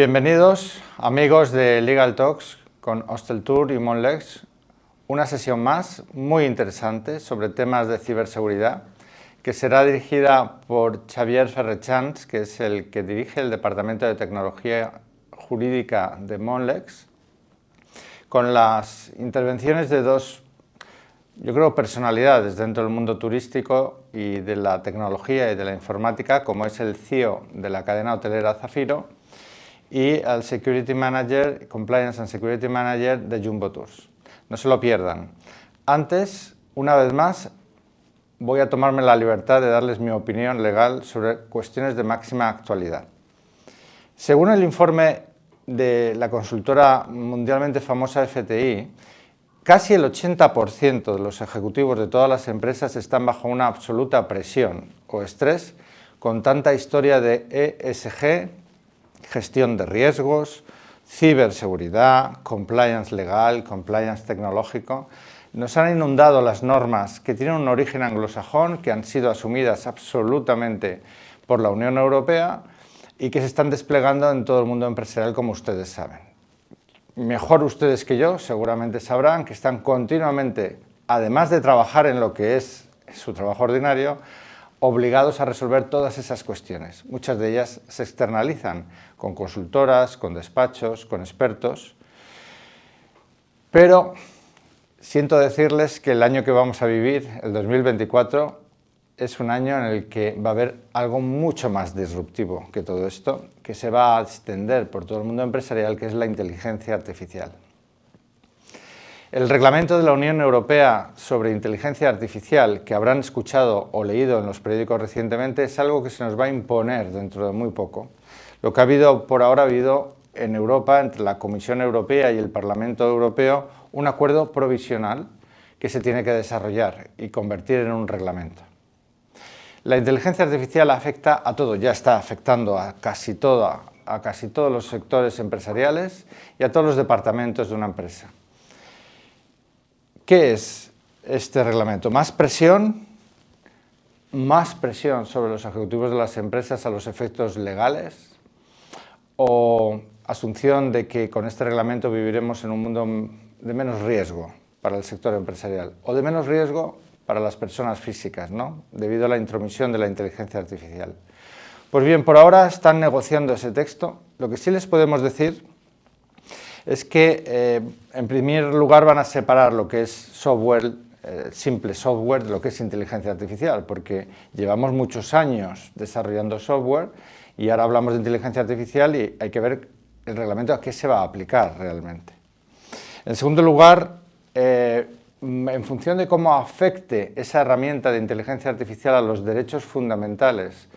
Bienvenidos amigos de Legal Talks con Hosteltour y Monlex, una sesión más muy interesante sobre temas de ciberseguridad que será dirigida por Xavier Ferrechans, que es el que dirige el Departamento de Tecnología Jurídica de Monlex, con las intervenciones de dos, yo creo, personalidades dentro del mundo turístico y de la tecnología y de la informática, como es el CEO de la cadena hotelera Zafiro y al Security Manager, Compliance and Security Manager de Jumbo Tours. No se lo pierdan. Antes, una vez más, voy a tomarme la libertad de darles mi opinión legal sobre cuestiones de máxima actualidad. Según el informe de la consultora mundialmente famosa FTI, casi el 80% de los ejecutivos de todas las empresas están bajo una absoluta presión o estrés con tanta historia de ESG, gestión de riesgos, ciberseguridad, compliance legal, compliance tecnológico. Nos han inundado las normas que tienen un origen anglosajón, que han sido asumidas absolutamente por la Unión Europea y que se están desplegando en todo el mundo empresarial, como ustedes saben. Mejor ustedes que yo seguramente sabrán que están continuamente, además de trabajar en lo que es su trabajo ordinario, obligados a resolver todas esas cuestiones. Muchas de ellas se externalizan con consultoras, con despachos, con expertos, pero siento decirles que el año que vamos a vivir, el 2024, es un año en el que va a haber algo mucho más disruptivo que todo esto, que se va a extender por todo el mundo empresarial, que es la inteligencia artificial. El reglamento de la Unión Europea sobre inteligencia artificial, que habrán escuchado o leído en los periódicos recientemente, es algo que se nos va a imponer dentro de muy poco. Lo que ha habido por ahora, ha habido en Europa, entre la Comisión Europea y el Parlamento Europeo, un acuerdo provisional que se tiene que desarrollar y convertir en un reglamento. La inteligencia artificial afecta a todo, ya está afectando a casi todos los sectores empresariales y a todos los departamentos de una empresa. ¿Qué es este reglamento? ¿Más presión sobre los ejecutivos de las empresas a los efectos legales? ¿O asunción de que con este reglamento viviremos en un mundo de menos riesgo para el sector empresarial? ¿O de menos riesgo para las personas físicas, ¿no? Debido a la intromisión de la inteligencia artificial? Pues bien, por ahora están negociando ese texto. Lo que sí les podemos decir es que, en primer lugar, van a separar lo que es software, simple software, de lo que es inteligencia artificial, porque llevamos muchos años desarrollando software y ahora hablamos de inteligencia artificial y hay que ver el reglamento a qué se va a aplicar realmente. En segundo lugar, en función de cómo afecte esa herramienta de inteligencia artificial a los derechos fundamentales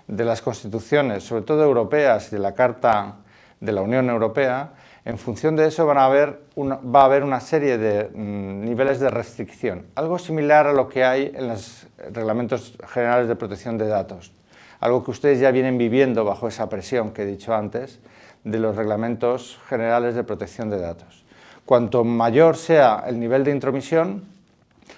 de las constituciones, sobre todo europeas y de la Carta de la Unión Europea, en función de eso va a haber una serie de niveles de restricción, algo similar a lo que hay en los reglamentos generales de protección de datos, algo que ustedes ya vienen viviendo bajo esa presión que he dicho antes de los reglamentos generales de protección de datos. Cuanto mayor sea el nivel de intromisión,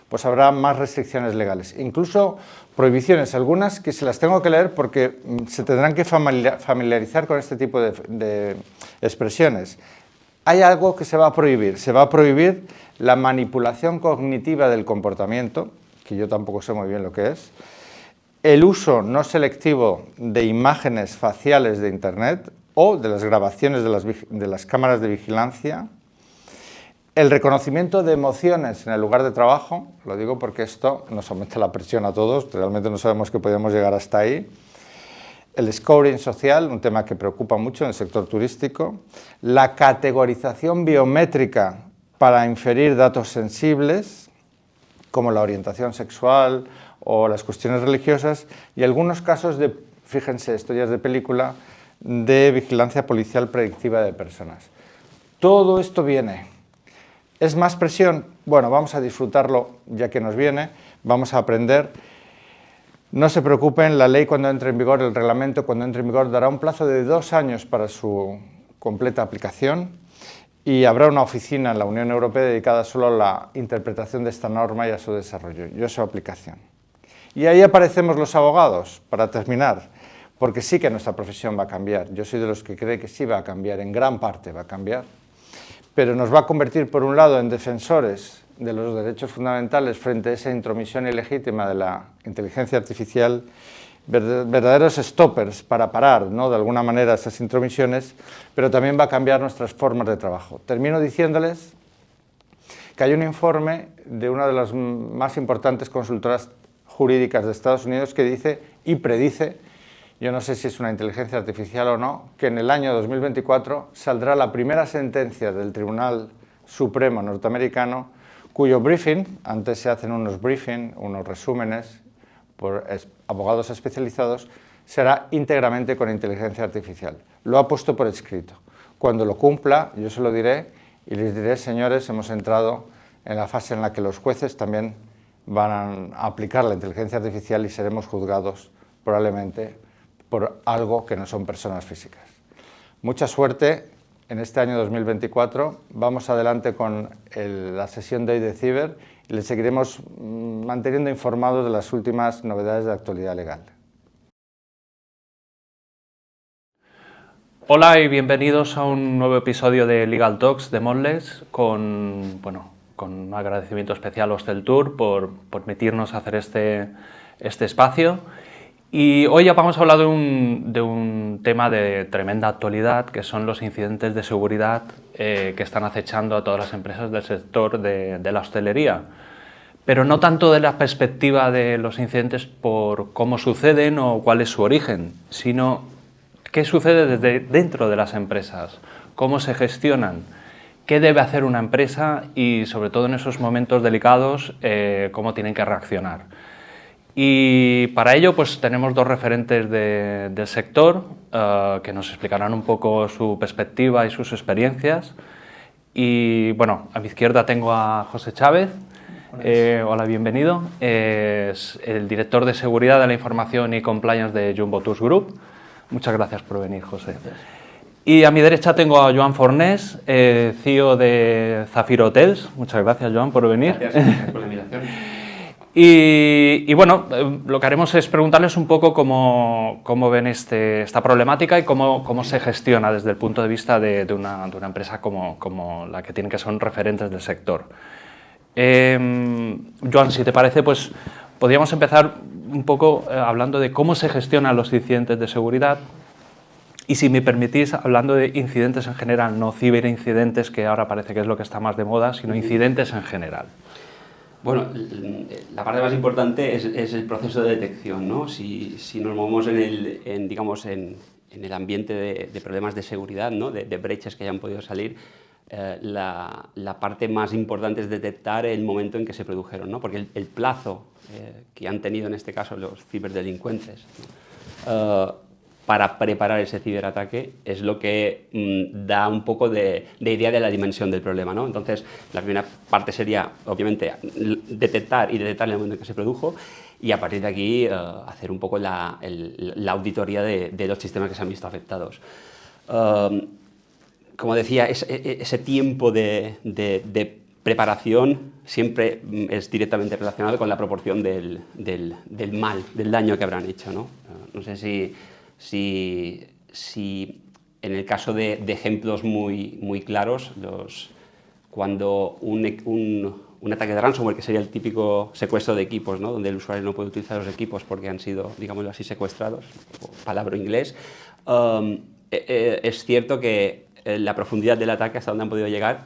pues habrá más restricciones legales, incluso prohibiciones, algunas que se las tengo que leer porque se tendrán que familiarizar con este tipo de expresiones. Hay algo que se va a prohibir la manipulación cognitiva del comportamiento, que yo tampoco sé muy bien lo que es, el uso no selectivo de imágenes faciales de Internet o de las grabaciones de las cámaras de vigilancia, el reconocimiento de emociones en el lugar de trabajo, lo digo porque esto nos aumenta la presión a todos, realmente no sabemos que podemos llegar hasta ahí. El scoring social, un tema que preocupa mucho en el sector turístico. La categorización biométrica para inferir datos sensibles, como la orientación sexual o las cuestiones religiosas, y algunos casos de, fíjense, esto ya es de película, de vigilancia policial predictiva de personas. Todo esto viene. ¿Es más presión? Bueno, vamos a disfrutarlo ya que nos viene, vamos a aprender. No se preocupen, la ley cuando entre en vigor, el reglamento cuando entre en vigor, dará un plazo de 2 años para su completa aplicación y habrá una oficina en la Unión Europea dedicada solo a la interpretación de esta norma y a su desarrollo y a su aplicación. Y ahí aparecemos los abogados, para terminar, porque sí que nuestra profesión va a cambiar. Yo soy de los que cree que sí va a cambiar, en gran parte va a cambiar, pero nos va a convertir, por un lado, en defensores de los derechos fundamentales frente a esa intromisión ilegítima de la inteligencia artificial, verdaderos stoppers para parar, ¿no?, de alguna manera esas intromisiones, pero también va a cambiar nuestras formas de trabajo. Termino diciéndoles que hay un informe de una de las más importantes consultoras jurídicas de Estados Unidos que dice y predice, yo no sé si es una inteligencia artificial o no, que en el año 2024 saldrá la primera sentencia del Tribunal Supremo norteamericano cuyo briefing, antes se hacen unos briefings, unos resúmenes por abogados especializados, será íntegramente con inteligencia artificial. Lo ha puesto por escrito. Cuando lo cumpla, yo se lo diré y les diré, señores, hemos entrado en la fase en la que los jueces también van a aplicar la inteligencia artificial y seremos juzgados probablemente por algo que no son personas físicas. Mucha suerte en este año 2024. Vamos adelante con la sesión de hoy de Ciber y les seguiremos manteniendo informados de las últimas novedades de actualidad legal. Hola y bienvenidos a un nuevo episodio de Legal Talks de Mondelez con un agradecimiento especial a Hosteltour por permitirnos hacer este espacio. Y hoy ya vamos a hablar de un tema de tremenda actualidad, que son los incidentes de seguridad que están acechando a todas las empresas del sector de la hostelería. Pero no tanto de la perspectiva de los incidentes por cómo suceden o cuál es su origen, sino qué sucede desde dentro de las empresas, cómo se gestionan, qué debe hacer una empresa y, sobre todo en esos momentos delicados, cómo tienen que reaccionar. Y para ello pues tenemos dos referentes del sector que nos explicarán un poco su perspectiva y sus experiencias. Y bueno, a mi izquierda tengo a José Chávez. Hola, bienvenido. Es el director de seguridad de la información y compliance de Jumbo Tours Group. Muchas gracias por venir, José. Gracias. Y a mi derecha tengo a Joan Fornés, CEO de Zafiro Hotels. Muchas gracias, Joan, por venir. Gracias por la invitación. Y bueno, lo que haremos es preguntarles un poco cómo ven esta problemática y cómo se gestiona desde el punto de vista de una empresa como la que tienen, que son referentes del sector. Joan, si te parece, pues podríamos empezar un poco hablando de cómo se gestionan los incidentes de seguridad y, si me permitís, hablando de incidentes en general, no ciberincidentes, que ahora parece que es lo que está más de moda, sino incidentes en general. Bueno, la parte más importante es el proceso de detección, ¿no? Si nos movemos en el ambiente de problemas de seguridad, ¿no?, de brechas que hayan podido salir, la parte más importante es detectar el momento en que se produjeron, ¿no? Porque el plazo que han tenido en este caso los ciberdelincuentes, ¿no?, para preparar ese ciberataque es lo que da un poco de idea de la dimensión del problema, ¿no? Entonces, la primera parte sería, obviamente, detectar en el momento en que se produjo, y a partir de aquí hacer un poco la auditoría de los sistemas que se han visto afectados. Como decía, ese tiempo de preparación siempre es directamente relacionado con la proporción del daño que habrán hecho, ¿no? No sé si en el caso de ejemplos muy claros, cuando un ataque de ransomware, que sería el típico secuestro de equipos, ¿no?, donde el usuario no puede utilizar los equipos porque han sido, digámoslo así, secuestrados, palabra inglés, es cierto que la profundidad del ataque, hasta donde han podido llegar,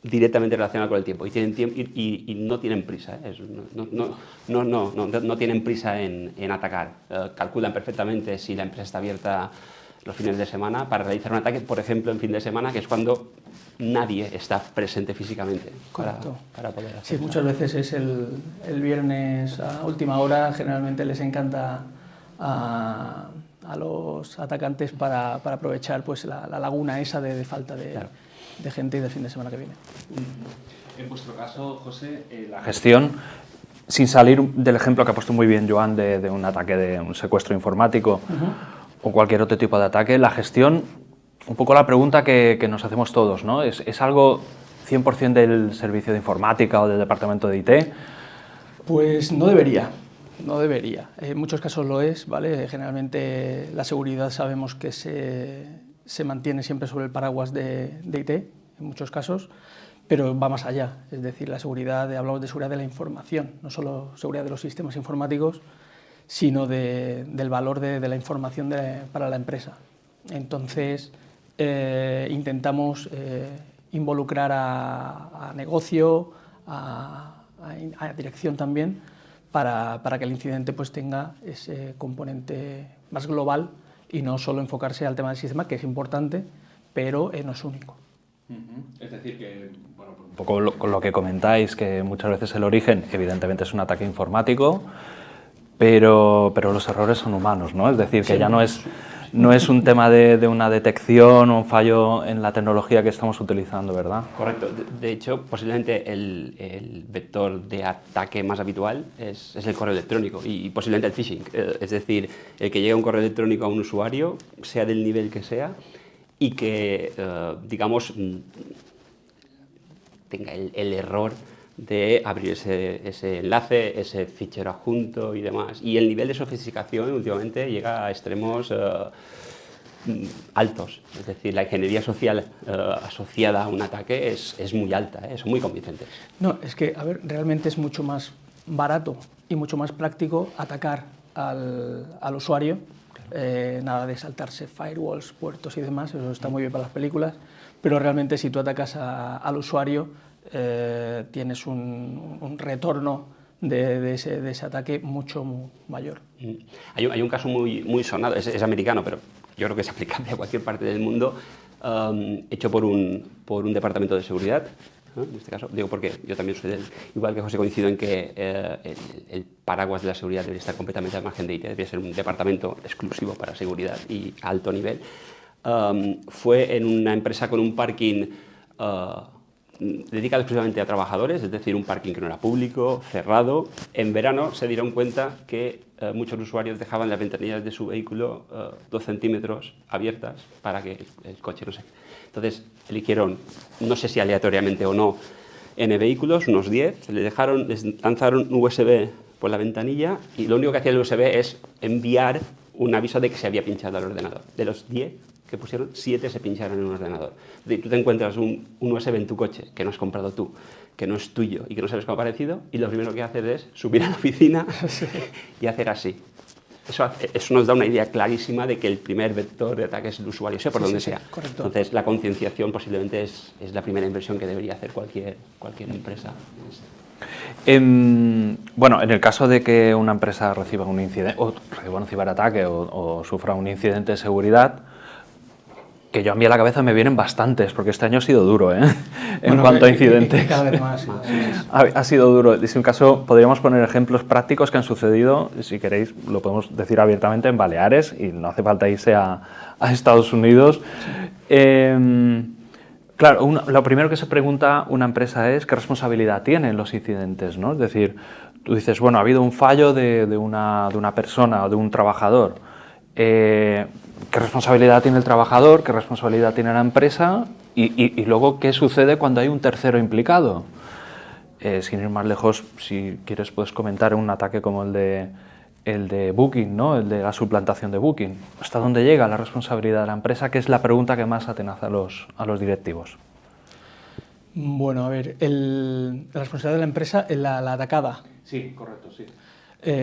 directamente relacionado con el tiempo, y no tienen prisa, no tienen prisa en atacar. Calculan perfectamente si la empresa está abierta los fines de semana para realizar un ataque, por ejemplo, en fin de semana, que es cuando nadie está presente físicamente para poder hacerlo. Sí, muchas veces es el viernes a última hora. Generalmente les encanta a los atacantes para aprovechar pues la laguna esa de falta de... Claro. De gente y del fin de semana que viene. En vuestro caso, José, la gestión, sin salir del ejemplo que ha puesto muy bien Joan de un ataque, de un secuestro informático o cualquier otro tipo de ataque, la gestión, un poco la pregunta que nos hacemos todos, ¿no? ¿Es algo 100% del servicio de informática o del departamento de IT? Pues no debería. No debería. En muchos casos lo es, ¿vale? Generalmente la seguridad sabemos que se mantiene siempre sobre el paraguas de IT, en muchos casos, pero va más allá. Es decir, la seguridad, hablamos de seguridad de la información, no solo seguridad de los sistemas informáticos, sino del valor de la información para la empresa. Entonces, intentamos involucrar a negocio, a dirección también, para que el incidente pues tenga ese componente más global y no solo enfocarse al tema del sistema, que es importante, pero no es único. Es decir, que bueno, un poco con lo que comentáis, que muchas veces el origen evidentemente es un ataque informático, pero los errores son humanos, ¿no? Es decir, que sí, ya no es un tema de una detección o un fallo en la tecnología que estamos utilizando, ¿verdad? Correcto. De hecho, posiblemente el vector de ataque más habitual es el correo electrónico y posiblemente el phishing. Es decir, el que llegue un correo electrónico a un usuario, sea del nivel que sea, y que, digamos, tenga el error de abrir ese enlace, ese fichero adjunto y demás. Y el nivel de sofisticación últimamente llega a extremos altos. Es decir, la ingeniería social asociada a un ataque es muy alta, son muy convincentes. No, es que, a ver, realmente es mucho más barato y mucho más práctico atacar al usuario. Nada de saltarse firewalls, puertos y demás, eso está muy bien para las películas, pero realmente si tú atacas al usuario, tienes un retorno de ese ataque mucho mayor. Hay un caso muy sonado, es americano, pero yo creo que es aplicable a cualquier parte del mundo, hecho por un departamento de seguridad, ¿no? En este caso, digo porque yo también soy igual que José, coincido en que el paraguas de la seguridad debería estar completamente al margen de IT, debería ser un departamento exclusivo para seguridad y a alto nivel. Fue en una empresa con un parking dedicado exclusivamente a trabajadores, es decir, un parking que no era público, cerrado. En verano se dieron cuenta que muchos usuarios dejaban las ventanillas de su vehículo 2 centímetros abiertas para que el coche no se... Entonces eligieron, no sé si aleatoriamente o no, N vehículos, unos 10, les lanzaron un USB por la ventanilla y lo único que hacía el USB es enviar un aviso de que se había pinchado el ordenador. De los 10 que pusieron, 7 se pincharon en un ordenador. Es decir, tú te encuentras un USB en tu coche que no has comprado tú, que no es tuyo y que no sabes cómo ha aparecido, y lo primero que haces es subir a la oficina y hacer así. Eso nos da una idea clarísima de que el primer vector de ataque es el usuario, sea por donde sea. Correcto. Entonces, la concienciación posiblemente es la primera inversión que debería hacer cualquier empresa. Bueno, en el caso de que una empresa reciba un incidente, o reciba un ciberataque o sufra un incidente de seguridad, que yo a mí a la cabeza me vienen bastantes, porque este año ha sido duro, en cuanto a incidentes. Cada vez más. Ha sido duro. En un caso, podríamos poner ejemplos prácticos que han sucedido, si queréis, lo podemos decir abiertamente, en Baleares, y no hace falta irse a Estados Unidos. Claro, lo primero que se pregunta una empresa es qué responsabilidad tienen los incidentes, ¿no? Es decir, tú dices, bueno, ha habido un fallo de una persona o de un trabajador. ¿Qué responsabilidad tiene el trabajador? ¿Qué responsabilidad tiene la empresa? Y luego, ¿qué sucede cuando hay un tercero implicado? Sin ir más lejos, si quieres puedes comentar un ataque como el de Booking, ¿no? El de la suplantación de Booking. ¿Hasta dónde llega la responsabilidad de la empresa? Que es la pregunta que más atenaza a los directivos. Bueno, a ver, la responsabilidad de la empresa es la atacada. Sí, correcto, sí.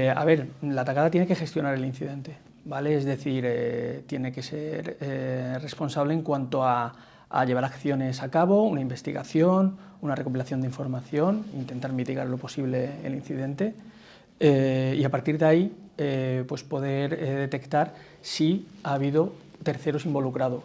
A ver, la atacada tiene que gestionar el incidente, ¿vale? Es decir, tiene que ser responsable en cuanto a llevar acciones a cabo, una investigación, una recopilación de información, intentar mitigar lo posible el incidente y a partir de ahí pues poder detectar si ha habido terceros involucrados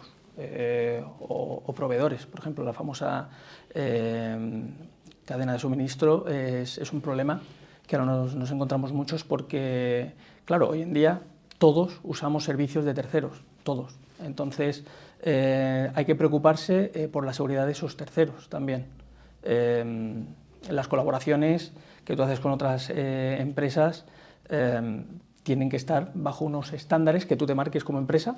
o proveedores. Por ejemplo, la famosa cadena de suministro es un problema que ahora nos encontramos muchos porque, claro, hoy en día todos usamos servicios de terceros, todos. Entonces, hay que preocuparse por la seguridad de esos terceros también. Las colaboraciones que tú haces con otras empresas tienen que estar bajo unos estándares que tú te marques como empresa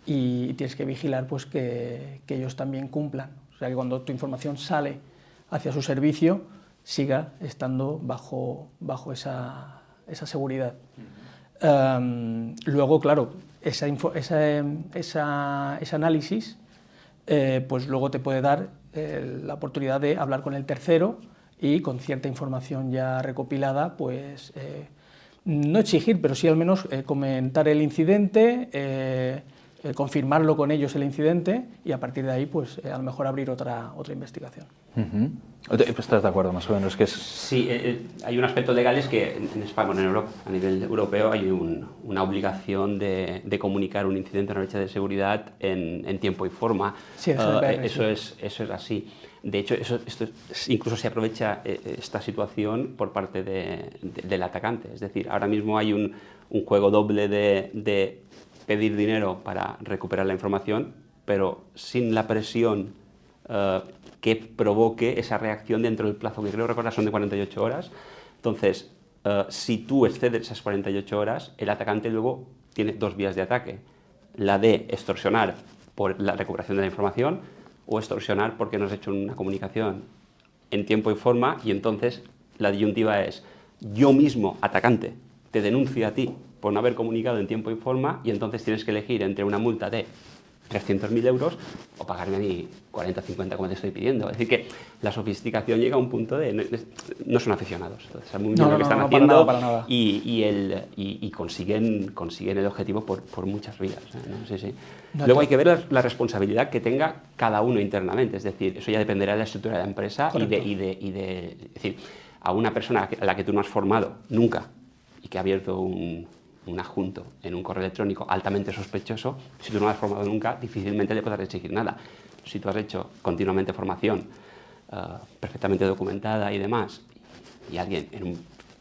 y tienes que vigilar pues, que ellos también cumplan. O sea, que cuando tu información sale hacia su servicio, siga estando bajo seguridad. Luego, claro, ese análisis pues luego te puede dar la oportunidad de hablar con el tercero y con cierta información ya recopilada, pues no exigir, pero sí al menos comentar el incidente, confirmarlo con ellos el incidente y a partir de ahí pues a lo mejor abrir otra investigación. ¿Estás de acuerdo más o menos? Que es... Sí, hay un aspecto legal, es que en España, en Europa, a nivel europeo, hay una obligación de comunicar un incidente, una brecha de seguridad en tiempo y forma. Sí, eso es así. De hecho, incluso se aprovecha esta situación por parte del atacante. Es decir, ahora mismo hay un juego doble de pedir dinero para recuperar la información, pero sin la presión que provoque esa reacción dentro del plazo que creo recordar son de 48 horas. Entonces, si tú excedes esas 48 horas, el atacante luego tiene dos vías de ataque. La de extorsionar por la recuperación de la información o extorsionar porque no has hecho una comunicación en tiempo y forma, y entonces la disyuntiva es: yo mismo, atacante, te denuncio a ti por no haber comunicado en tiempo y forma, y entonces tienes que elegir entre una multa de 300.000 euros o pagarme a mí 40 o 50 como te estoy pidiendo. Es decir, que la sofisticación llega a un punto de... No son aficionados, entonces saben muy bien lo que están haciendo para nada. Y consiguen el objetivo por muchas vías, ¿no? Sí, sí. Luego hay que ver la responsabilidad que tenga cada uno internamente, es decir, eso ya dependerá de la estructura de la empresa es decir, a una persona a la que tú no has formado nunca y que ha abierto un adjunto en un correo electrónico altamente sospechoso, si tú no lo has formado nunca, difícilmente le podrás exigir nada. Si tú has hecho continuamente formación perfectamente documentada y demás, y alguien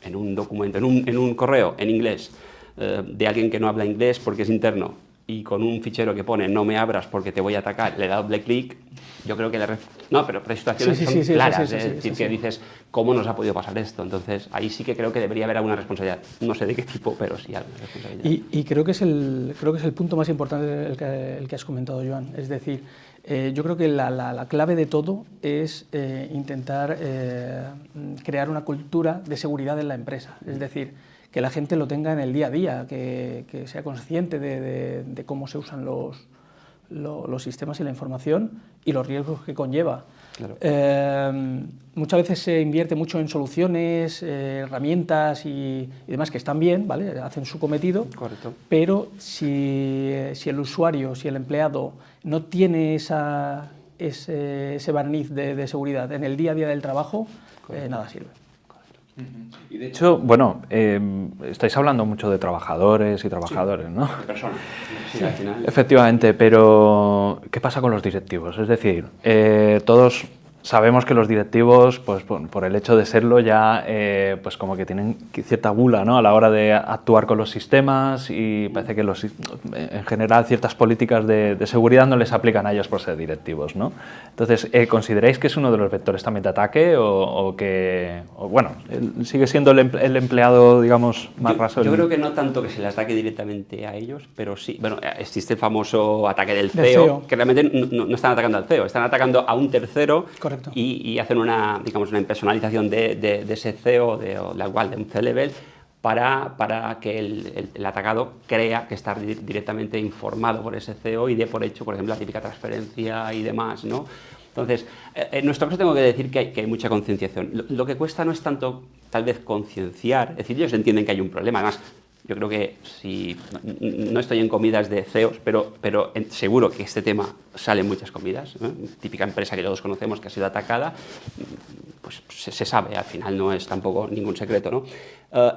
en un documento, en un correo en inglés, de alguien que no habla inglés porque es interno, y con un fichero que pone "no me abras porque te voy a atacar", le da doble clic, yo creo que no, pero hay situaciones que son claras, es decir, que dices, ¿cómo nos ha podido pasar esto? Entonces, ahí sí que creo que debería haber alguna responsabilidad. No sé de qué tipo, pero sí alguna responsabilidad. Y creo que es el punto más importante el que has comentado, Joan. Es decir, yo creo que la clave de todo es intentar crear una cultura de seguridad en la empresa. Es decir, que la gente lo tenga en el día a día, que sea consciente de cómo se usan los sistemas y la información y los riesgos que conlleva. Claro. Muchas veces se invierte mucho en soluciones, herramientas y demás que están bien, ¿vale? Hacen su cometido. Correcto. Pero si el usuario, si el empleado no tiene ese barniz de seguridad en el día a día del trabajo, nada sirve. Y de hecho, bueno, estáis hablando mucho de trabajadores y trabajadores, ¿no? De personas. Sí, al final. Efectivamente, pero ¿qué pasa con los directivos? Es decir, todos sabemos que los directivos, pues por el hecho de serlo ya, pues como que tienen cierta gula, ¿no?, a la hora de actuar con los sistemas, y parece que en general ciertas políticas de seguridad no les aplican a ellos por ser directivos, ¿no? Entonces, ¿consideráis que es uno de los vectores también de ataque o bueno, sigue siendo el empleado, digamos, más raso? Yo creo que no tanto que se les ataque directamente a ellos, pero sí, bueno, existe el famoso ataque del CEO, que realmente no están atacando al CEO, están atacando a un tercero. Correcto. Y hacen una impersonalización de ese CEO, de un C-level, para que el atacado crea que está directamente informado por ese CEO y dé por hecho, por ejemplo, la típica transferencia y demás, ¿no? Entonces, en nuestro caso tengo que decir que hay mucha concienciación. Lo que cuesta no es tanto, tal vez, concienciar, es decir, ellos entienden que hay un problema. Además, yo creo que si no estoy en comidas de CEOs, pero seguro que este tema sale en muchas comidas, ¿no? Típica empresa que todos conocemos que ha sido atacada, pues se sabe, al final no es tampoco ningún secreto, ¿no?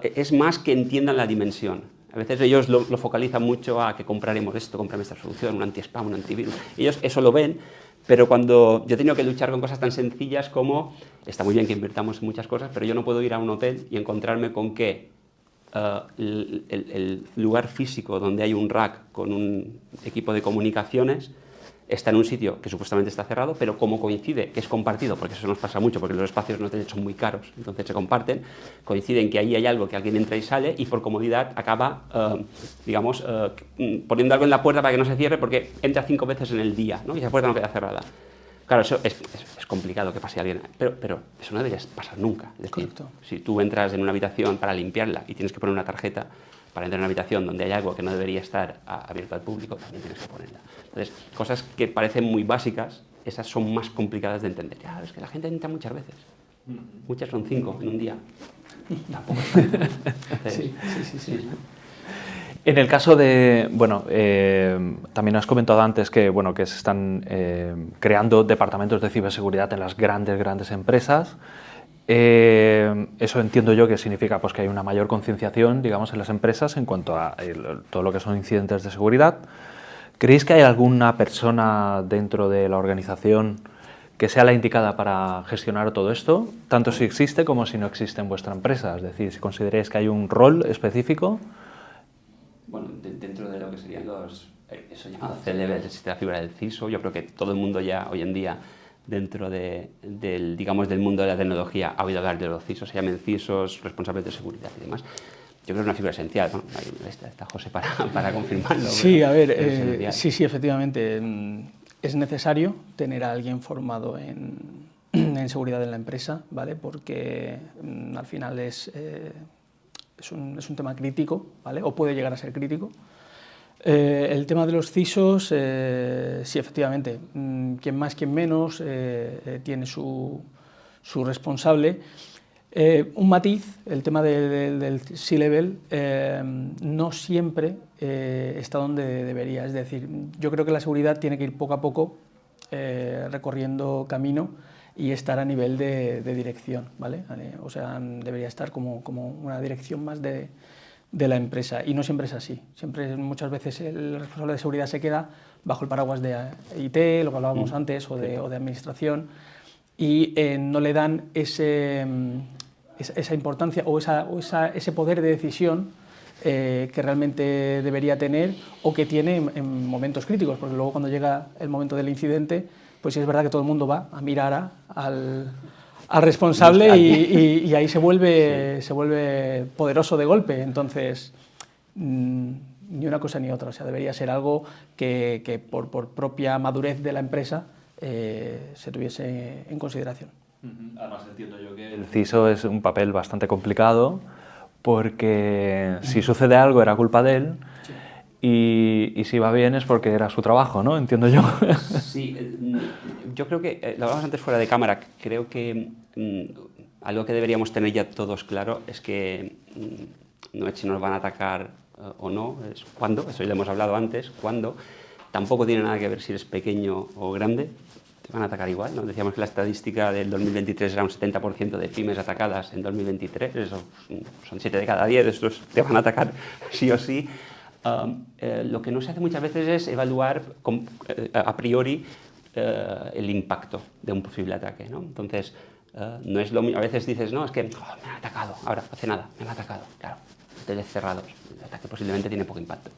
Es más que entiendan la dimensión. A veces ellos lo focalizan mucho a que compraremos esto, compraremos esta solución, un anti-spam, un antivirus. Ellos eso lo ven, pero cuando yo he tenido que luchar con cosas tan sencillas como, está muy bien que invirtamos en muchas cosas, pero yo no puedo ir a un hotel y encontrarme con que el lugar físico donde hay un rack con un equipo de comunicaciones está en un sitio que supuestamente está cerrado, pero como coincide que es compartido, porque eso nos pasa mucho, porque los espacios no son muy caros, entonces se comparten, coincide en que ahí hay algo que alguien entra y sale, y por comodidad acaba, poniendo algo en la puerta para que no se cierre, porque entra 5 veces en el día, ¿no?, y esa puerta no queda cerrada. Claro, eso es complicado que pase alguien, pero eso no debería pasar nunca. Es decir, Correcto. si tú entras en una habitación para limpiarla y tienes que poner una tarjeta para entrar en una habitación donde hay algo que no debería estar abierto al público, también tienes que ponerla. Entonces, cosas que parecen muy básicas, esas son más complicadas de entender. Ya, es que la gente entra muchas veces. Muchas son 5 en un día. Tampoco es tanto. Entonces, Sí. En el caso de, bueno, también has comentado antes que, bueno, que se están creando departamentos de ciberseguridad en las grandes empresas. Eso entiendo yo que significa pues, que hay una mayor concienciación, digamos, en las empresas en cuanto a todo lo que son incidentes de seguridad. ¿Creéis que hay alguna persona dentro de la organización que sea la indicada para gestionar todo esto, tanto si existe como si no existe en vuestra empresa? Es decir, si consideráis que hay un rol específico. Bueno, dentro de lo que serían eso llamado C-Level, existe la figura del CISO. Yo creo que todo el mundo ya hoy en día, dentro del mundo de la tecnología, ha oído hablar de los CISOs, se llaman CISOs, responsables de seguridad y demás. Yo creo que es una figura esencial, ¿no? Ahí está José para confirmarlo. Sí, a ver, sí, efectivamente. Es necesario tener a alguien formado en seguridad en la empresa, ¿vale? Porque al final es un tema crítico, ¿vale? O puede llegar a ser crítico. El tema de los CISOs, sí, efectivamente, quien más, quien menos, tiene su responsable. Un matiz, el tema del C-Level no siempre está donde debería. Es decir, yo creo que la seguridad tiene que ir poco a poco recorriendo camino y estar a nivel de dirección, ¿vale? O sea, debería estar como una dirección más de la empresa, y no siempre es así. Muchas veces el responsable de seguridad se queda bajo el paraguas de IT, lo que hablábamos antes, o de administración, y no le dan esa importancia o ese poder de decisión que realmente debería tener o que tiene en momentos críticos, porque luego cuando llega el momento del incidente, pues sí es verdad que todo el mundo va a mirar al responsable y ahí se vuelve poderoso de golpe. Entonces, ni una cosa ni otra. O sea, debería ser algo que por propia madurez de la empresa se tuviese en consideración. Además entiendo yo que el CISO es un papel bastante complicado porque si sucede algo era culpa de él. Sí. Y si va bien es porque era su trabajo, ¿no? Entiendo yo. Sí, yo creo que, lo hablamos antes fuera de cámara, creo que algo que deberíamos tener ya todos claro es que no es si nos van a atacar o no, es cuándo, eso ya lo hemos hablado antes, cuándo. Tampoco tiene nada que ver si eres pequeño o grande, te van a atacar igual, ¿no? Decíamos que la estadística del 2023 era un 70% de pymes atacadas en 2023, eso son 7 de cada 10, estos te van a atacar sí o sí. Lo que no se hace muchas veces es evaluar a priori el impacto de un posible ataque, ¿no? Entonces, no es lo mismo. A veces dices, no, es que me han atacado, ahora hace nada, me han atacado. Claro, hoteles cerrados, el ataque posiblemente tiene poco impacto.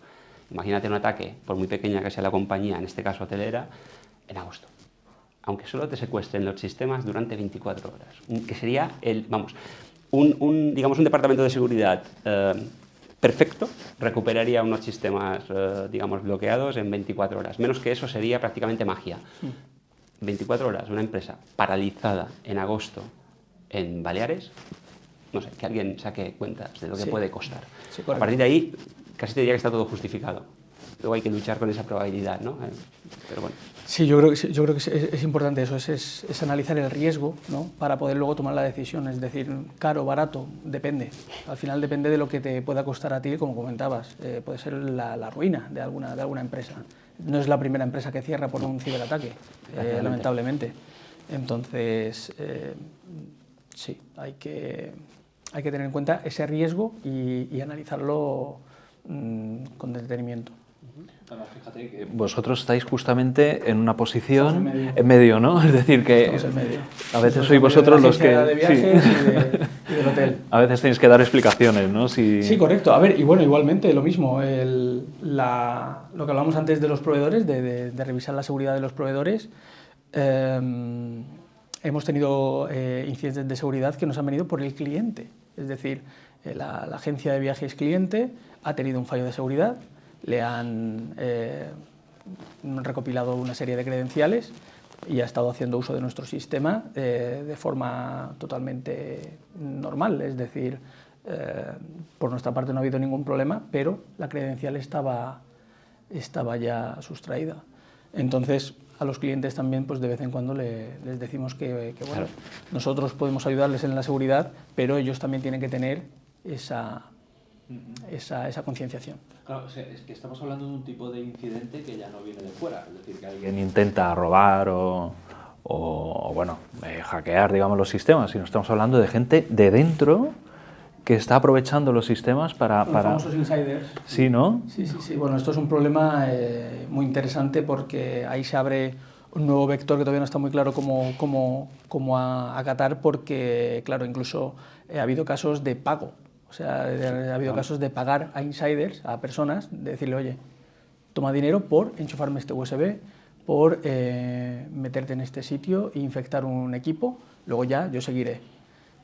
Imagínate un ataque, por muy pequeña que sea la compañía, en este caso hotelera, en agosto. Aunque solo te secuestren los sistemas durante 24 horas, que sería un departamento de seguridad perfecto, recuperaría unos sistemas, digamos, bloqueados en 24 horas. Menos que eso sería prácticamente magia. 24 horas, una empresa paralizada en agosto en Baleares, no sé, que alguien saque cuentas de lo que puede costar. Sí, a partir de ahí, casi te diría que está todo justificado. Luego hay que luchar con esa probabilidad, ¿no? Pero bueno. Sí, yo creo que es importante eso, es analizar el riesgo, ¿no? Para poder luego tomar la decisión. Es decir, caro, barato, depende. Al final depende de lo que te pueda costar a ti, como comentabas. Puede ser la ruina de alguna empresa. No es la primera empresa que cierra por un ciberataque, lamentablemente. Entonces, sí, hay que tener en cuenta ese riesgo y analizarlo con detenimiento. Fíjate que vosotros estáis justamente en una posición en medio, ¿no? Es decir, que a veces sois vosotros los que... de viajes y del hotel. A veces tenéis que dar explicaciones, ¿no? Sí, correcto. A ver, y bueno, igualmente lo mismo. Lo que hablamos antes de los proveedores, de revisar la seguridad de los proveedores. Hemos tenido incidentes de seguridad que nos han venido por el cliente. Es decir, la agencia de viajes cliente ha tenido un fallo de seguridad, le han recopilado una serie de credenciales y ha estado haciendo uso de nuestro sistema de forma totalmente normal, es decir, por nuestra parte no ha habido ningún problema, pero la credencial estaba ya sustraída. Entonces, a los clientes también, pues de vez en cuando les decimos que bueno, claro, nosotros podemos ayudarles en la seguridad, pero ellos también tienen que tener esa concienciación. Claro, o sea, es que estamos hablando de un tipo de incidente que ya no viene de fuera, es decir, que alguien intenta robar o bueno, hackear, digamos, los sistemas, sino estamos hablando de gente de dentro que está aprovechando los sistemas para... Los famosos insiders. Sí, ¿no? Sí. Bueno, esto es un problema muy interesante porque ahí se abre un nuevo vector que todavía no está muy claro cómo acatar, porque, claro, incluso ha habido casos de pago. O sea, ha habido casos de pagar a insiders, a personas, de decirle, oye, toma dinero por enchufarme este USB, por meterte en este sitio e infectar un equipo, luego ya yo seguiré.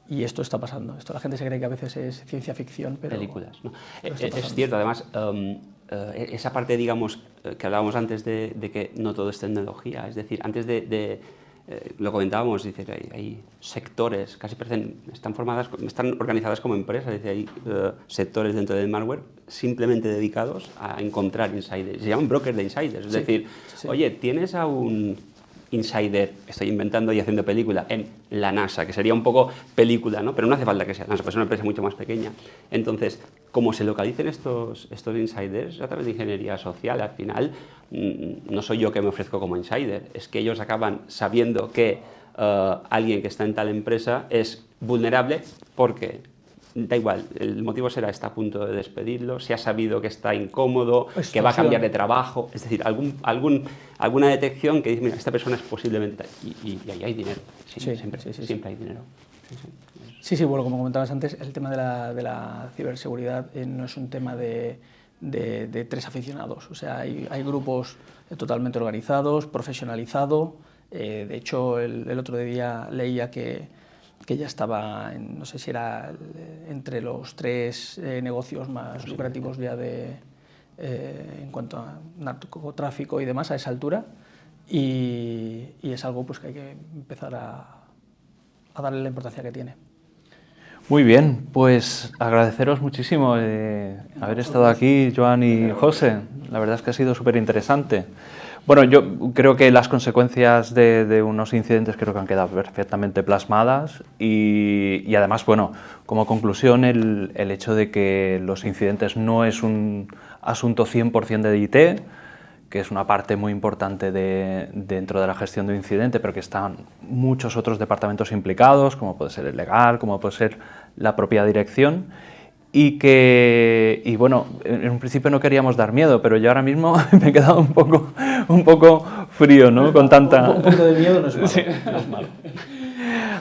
Y esto está pasando. Esto la gente se cree que a veces es ciencia ficción, pero... Películas, ¿no? Es cierto, además, esa parte, digamos, que hablábamos antes de que no todo es tecnología, es decir, antes lo comentábamos, dice, hay sectores, casi parecen, están organizadas como empresas, dice, hay sectores dentro del malware simplemente dedicados a encontrar insiders, se llaman brokers de insiders, es decir, oye, tienes a un insider, estoy inventando y haciendo película, en la NASA, que sería un poco película, ¿no? Pero no hace falta que sea NASA, pues es una empresa mucho más pequeña. Entonces, como se localicen estos insiders a través de ingeniería social, al final no soy yo que me ofrezco como insider, es que ellos acaban sabiendo que alguien que está en tal empresa es vulnerable porque da igual, el motivo será está a punto de despedirlo, se ha sabido que está incómodo, que va a cambiar de trabajo, es decir, alguna detección que dice, mira, esta persona es posiblemente tal, y ahí hay dinero, siempre hay dinero. Sí, bueno, como comentabas antes, el tema de la ciberseguridad no es un tema de tres aficionados, o sea, hay grupos totalmente organizados, profesionalizados. De hecho, el otro día leía que ya estaba, no sé si era entre los 3 negocios más lucrativos ya en cuanto a narcotráfico y demás a esa altura, y es algo pues que hay que empezar a darle la importancia que tiene. Muy bien, pues agradeceros muchísimo haber estado aquí, Joan y José. La verdad es que ha sido súper interesante. Bueno, yo creo que las consecuencias de unos incidentes creo que han quedado perfectamente plasmadas y además, bueno, como conclusión el hecho de que los incidentes no es un asunto 100% de IT, que es una parte muy importante dentro de la gestión de un incidente, pero que están muchos otros departamentos implicados, como puede ser el legal, como puede ser la propia dirección, y bueno, en un principio no queríamos dar miedo, pero yo ahora mismo me he quedado un poco frío, ¿no? Con tanta... Un poquito de miedo no es malo. Sí. No es malo.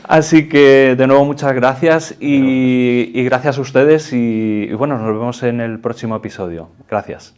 Así que, de nuevo, muchas gracias y gracias a ustedes y bueno, nos vemos en el próximo episodio. Gracias.